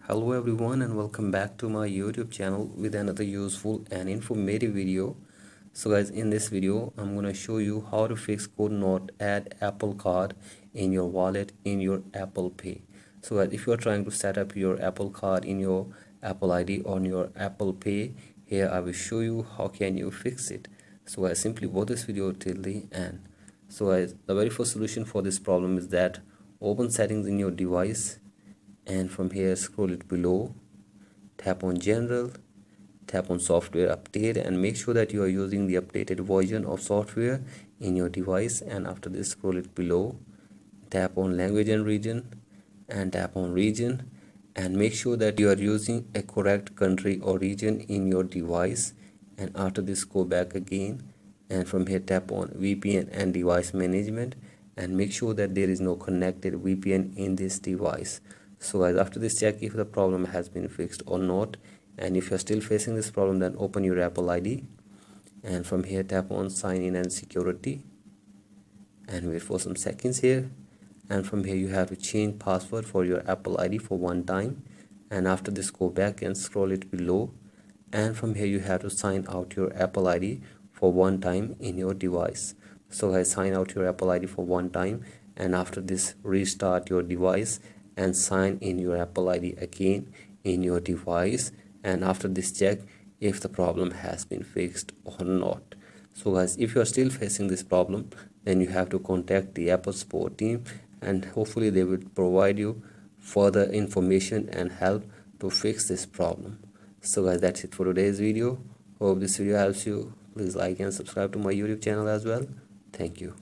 Hello everyone and welcome back to my YouTube channel with another useful and informative video. So guys, in this video I'm gonna show you how to fix could not add Apple Card in your wallet in your Apple Pay. So guys, if you are trying to set up your Apple Card in your Apple ID on your Apple Pay, here I will show you how can you fix it. So guys, simply watch this video till the end. So guys, the very first solution for this problem is that open settings in your device, and from here scroll it below, tap on general, tap on software update, and make sure that you are using the updated version of software in your device. And after this scroll it below, tap on language and region, and tap on region, and make sure that you are using a correct country or region in your device. And after this go back again, and from here tap on VPN and device management, and make sure that there is no connected VPN in this device. So guys, after this check if the problem has been fixed or not, and if you're still facing this problem, then open your Apple ID, and from here tap on sign in and security, and wait for some seconds here. And from here you have to change password for your Apple ID for one time, and after this go back and scroll it below, and from here you have to sign out your Apple ID for one time in your device. So guys, sign out your Apple ID for one time, and after this restart your device and sign in your Apple ID again in your device, and after this check if the problem has been fixed or not. So guys, if you are still facing this problem, then you have to contact the Apple support team, and hopefully they will provide you further information and help to fix this problem. So guys, that's it for today's video. Hope this video helps you. Please like and subscribe to my YouTube channel as well. Thank you.